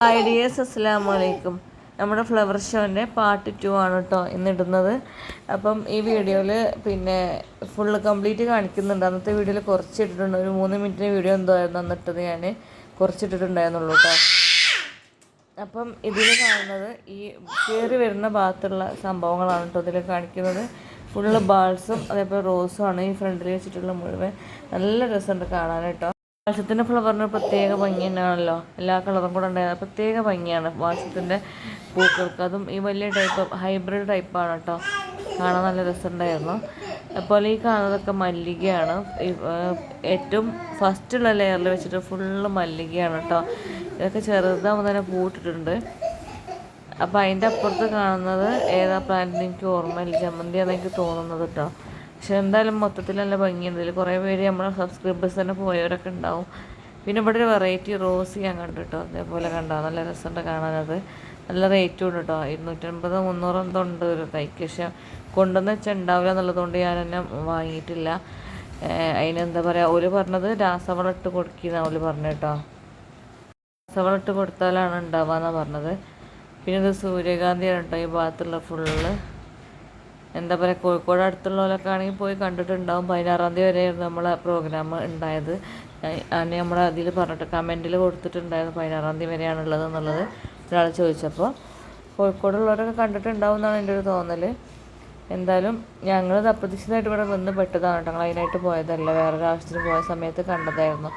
Hi dears, അസ്സലാമു അലൈക്കും. നമ്മുടെ ഫ്ലവർ ഷോൻ്റെ പാർട്ട് 2 ആണ് കേട്ടോ ഇന്നിടുന്നത്. അപ്പം ഈ വീഡിയോയിൽ ഫുള്ള് കംപ്ലീറ്റ് കാണിക്കുന്നുണ്ട്. അന്നത്തെ വീഡിയോയിൽ കുറച്ച് ഇട്ടിട്ടുണ്ട്. ഒരു 3 മിനിറ്റിന് വീഡിയോ എന്തോ ആയിരുന്നു അന്നിട്ടത്. ഞാൻ കുറച്ചിട്ടിട്ടുണ്ടായിരുന്നുള്ളൂ കേട്ടോ. അപ്പം ഇതിൽ കാണുന്നത് ഈ കയറി വരുന്ന ഭാഗത്തുള്ള സംഭവങ്ങളാണ് കേട്ടോ ഇതിൽ കാണിക്കുന്നത്. ഫുള്ള് ബാൾസും അതേപോലെ റോസും ആണ് ഈ ഫ്രണ്ടിൽ വെച്ചിട്ടുള്ള മുഴുവൻ. നല്ല രസമുണ്ട് കാണാൻ കേട്ടോ. വാശത്തിൻ്റെ ഫ്ലവറിന് പ്രത്യേക ഭംഗി തന്നെയാണല്ലോ. എല്ലാ കളറും കൂടെ ഉണ്ടായത് പ്രത്യേക ഭംഗിയാണ് വാശത്തിൻ്റെ പൂക്കൾക്ക്. അതും ഈ വലിയ ടൈപ്പ് ഹൈബ്രിഡ് ടൈപ്പാണ് കേട്ടോ. കാണാൻ നല്ല രസമുണ്ടായിരുന്നു. അതുപോലെ ഈ കാണുന്നതൊക്കെ മല്ലികയാണ്. ഏറ്റവും ഫസ്റ്റുള്ള ലെയറിൽ വെച്ചിട്ട് ഫുള്ള് മല്ലികയാണ് കേട്ടോ. ഇതൊക്കെ ചെറുതാകുമ്പോൾ തന്നെ പൂട്ടിട്ടുണ്ട്. അപ്പോൾ അതിൻ്റെ അപ്പുറത്ത് കാണുന്നത് ഏതാ പ്ലാന്റ് എനിക്ക് ഓർമ്മയില്ല. ജമന്തിയാണെന്ന് എനിക്ക് തോന്നുന്നത് കേട്ടോ. പക്ഷെ എന്തായാലും മൊത്തത്തിൽ നല്ല ഭംഗിയുണ്ട്. ഇതിൽ കുറേ പേര് നമ്മളെ സബ്സ്ക്രൈബേഴ്സ് തന്നെ പോയവരൊക്കെ ഉണ്ടാവും. പിന്നെ ഇവിടെ ഒരു വെറൈറ്റി റോസ് ഞാൻ കണ്ടു കേട്ടോ. അതേപോലെ കണ്ടോ, നല്ല രസമുണ്ട് കാണാനത്. നല്ല റേറ്റും ഉണ്ട് കേട്ടോ. 250-300 എന്തോ ഉണ്ട് ഒരു തൈക്ക്. പക്ഷെ കൊണ്ടുവന്ന് വെച്ചാൽ ഉണ്ടാവില്ല എന്നുള്ളതുകൊണ്ട് ഞാൻ തന്നെ വാങ്ങിയിട്ടില്ല. അതിനെന്താ പറയുക, ഓല് പറഞ്ഞത് രാസവളം ഇട്ട് കൊടുക്കുന്നതാണ് ഓല് പറഞ്ഞു കേട്ടോ. രാസവളം ഇട്ട് കൊടുത്താലാണ് ഉണ്ടാവുകയെന്നാണ് പറഞ്ഞത്. പിന്നെ ഇത് സൂര്യകാന്തിയാണ് കേട്ടോ. ഈ ഭാഗത്തുള്ള ഫുള്ള് എന്താ പറയുക, കോഴിക്കോട് അടുത്തുള്ളവരൊക്കെ ആണെങ്കിൽ പോയി കണ്ടിട്ടുണ്ടാവും. 16-ാം തീയതി വരെയായിരുന്നു നമ്മളെ പ്രോഗ്രാം ഉണ്ടായത്. അതിന് നമ്മൾ അതിൽ പറഞ്ഞിട്ട് കമൻറ്റിൽ കൊടുത്തിട്ടുണ്ടായിരുന്നു 16-ാം തീയതി വരെയാണുള്ളത് എന്നുള്ളത്. ഒരാൾ ചോദിച്ചപ്പോൾ കോഴിക്കോടുള്ളവരൊക്കെ കണ്ടിട്ടുണ്ടാവും എന്നാണ് എൻ്റെ ഒരു തോന്നൽ. എന്തായാലും ഞങ്ങളത് അപ്രതീക്ഷിതമായിട്ട് ഇവിടെ വന്ന് പെട്ടതാണ് കേട്ടോ. ഞങ്ങൾ അതിനായിട്ട് പോയതല്ല, വേറൊരു ആവശ്യത്തിന് പോയ സമയത്ത് കണ്ടതായിരുന്നു.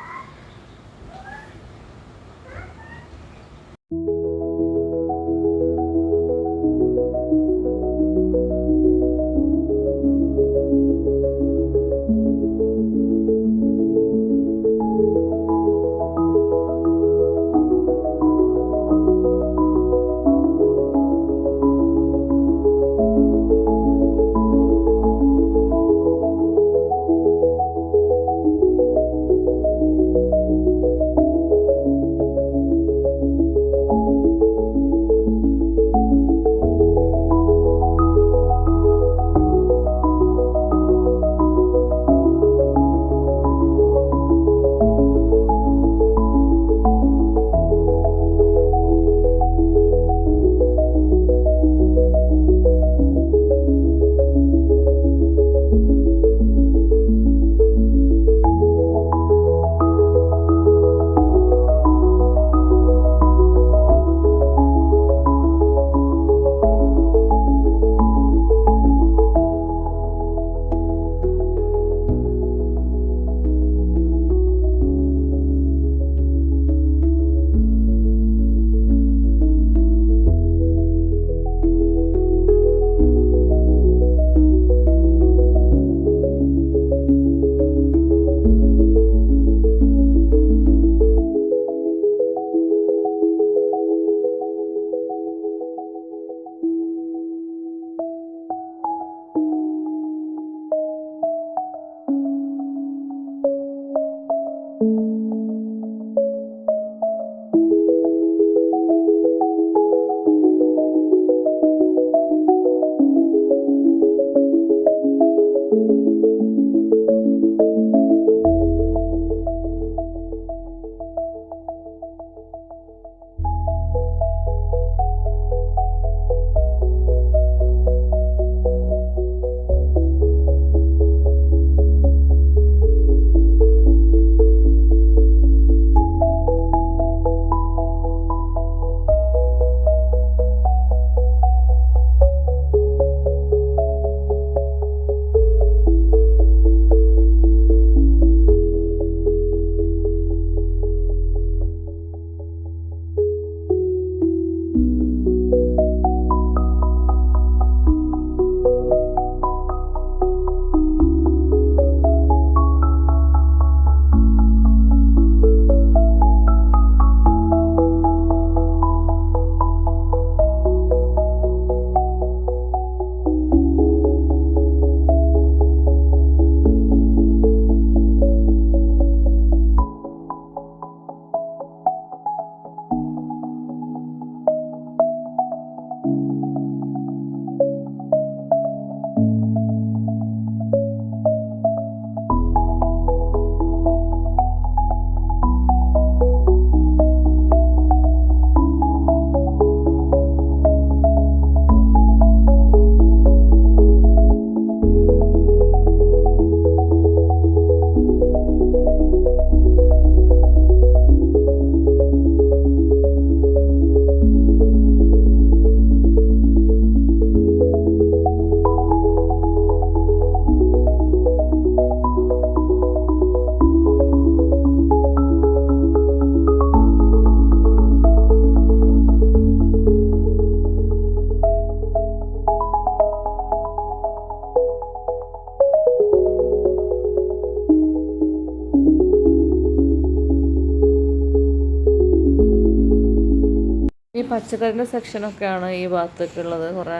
ഈ പച്ചക്കറിൻ്റെ സെക്ഷനൊക്കെയാണ് ഈ ഭാഗത്തൊക്കെ ഉള്ളത്. കുറേ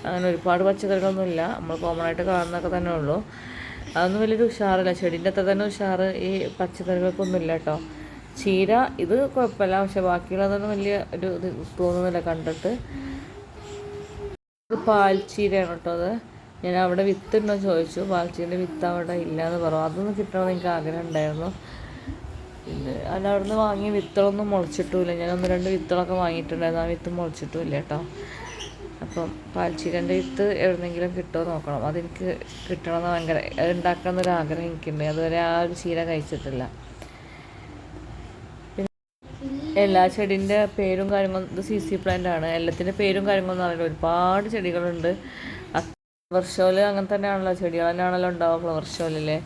അങ്ങനെ ഒരുപാട് പച്ചക്കറികളൊന്നുമില്ല, നമ്മൾ കോമൺ ആയിട്ട് കാണുന്നതൊക്കെ തന്നെ ഉള്ളൂ. അതൊന്നും വലിയൊരു ഉഷാറില്ല, ചെടീൻ്റെ അത്ര തന്നെ ഉഷാറ് ഈ പച്ചക്കറികൾക്കൊന്നും ഇല്ല കേട്ടോ. ചീര ഇത് കുഴപ്പമില്ല, പക്ഷെ ബാക്കിയുള്ളതൊന്നും വലിയ ഒരു ഇത് തോന്നുന്നില്ല കണ്ടിട്ട്. ഇത് പാൽച്ചീരയാണ് കേട്ടോ. അത് ഞാൻ അവിടെ വിത്തുണ്ടോ ചോദിച്ചു, പാൽച്ചീരൻ്റെ വിത്ത് അവിടെ ഇല്ലയെന്ന് പറഞ്ഞു. അതൊന്ന് കിട്ടണമെന്ന് എനിക്ക് ആഗ്രഹം ഉണ്ടായിരുന്നു. പിന്നെ അല്ല, അവിടെ നിന്ന് വാങ്ങിയ വിത്തുകളൊന്നും മുളച്ചിട്ടുമില്ല. ഞാൻ 1-2 വിത്തുകളൊക്കെ വാങ്ങിയിട്ടുണ്ടായിരുന്നു, ആ വിത്ത് മുളച്ചിട്ടുമില്ല കേട്ടോ. അപ്പം പാൽച്ചീരൻ്റെ വിത്ത് എവിടെന്നെങ്കിലും കിട്ടുമോ നോക്കണം. അതെനിക്ക് കിട്ടണമെന്ന് ഭയങ്കര, അത് ഉണ്ടാക്കണമെന്നൊരു ആഗ്രഹം എനിക്കുണ്ട്. അതുവരെ ആ ഒരു ചീര കഴിച്ചിട്ടില്ല. പിന്നെ എല്ലാ ചെടീൻ്റെ പേരും കാര്യങ്ങളും, ഇത് CC പ്ലാന്റ് ആണ്. എല്ലാത്തിൻ്റെ പേരും കാര്യങ്ങളൊന്നും അറിയില്ല, ഒരുപാട് ചെടികളുണ്ട്. ഫ്ലവർ ഷോയിൽ അങ്ങനെ തന്നെയാണല്ലോ, ചെടികൾ തന്നെയാണല്ലോ ഉണ്ടാവും ഫ്ലവർ ഷോയിലല്ലേ.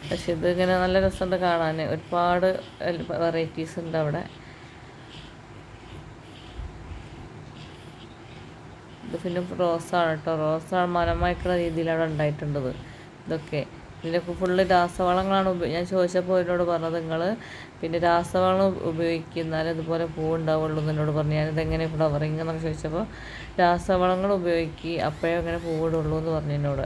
പക്ഷെ ഇത് ഇങ്ങനെ നല്ല രസമുണ്ട് കാണാൻ, ഒരുപാട് വെറൈറ്റീസ് ഉണ്ട് അവിടെ. ഇത് പിന്നെ റോസാണ് കേട്ടോ, റോസാണ് മരമായിട്ടുള്ള രീതിയിൽ അവിടെ ഉണ്ടായിട്ടുണ്ടത്. ഇതൊക്കെ ഇതിലൊക്കെ ഫുള്ള് രാസവളങ്ങളാണ് ഞാൻ ചോദിച്ചപ്പോൾ എന്നോട് പറഞ്ഞത്, നിങ്ങൾ പിന്നെ രാസവളം ഉപയോഗിക്കുന്നാലും ഇതുപോലെ പൂവുണ്ടാവുള്ളൂ എന്നോട് പറഞ്ഞു. ഞാനിതെങ്ങനെ ഫ്ലവറിങ് എന്നൊക്കെ ചോദിച്ചപ്പോൾ രാസവളങ്ങൾ ഉപയോഗിക്കുക, അപ്പോഴേ അങ്ങനെ പൂവിടുള്ളൂ എന്ന് പറഞ്ഞു എന്നോട്.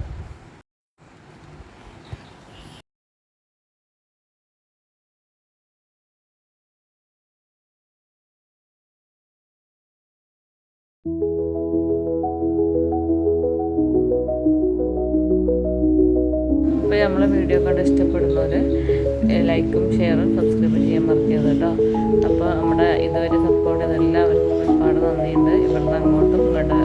അപ്പോൾ നമ്മളെ വീഡിയോ കണ്ട് ഇഷ്ടപ്പെടുന്നവർ ലൈക്കും ഷെയറും സബ്സ്ക്രൈബ് ചെയ്യാൻ മറക്കരുത് കേട്ടോ. അപ്പോൾ നമ്മുടെ ഇതുവരെ സപ്പോർട്ട് ചെയ്ത എല്ലാവർക്കും ഒരുപാട് നന്ദിയുണ്ട്. ഇവിടുന്ന് അങ്ങോട്ടും ഇങ്ങോട്ടും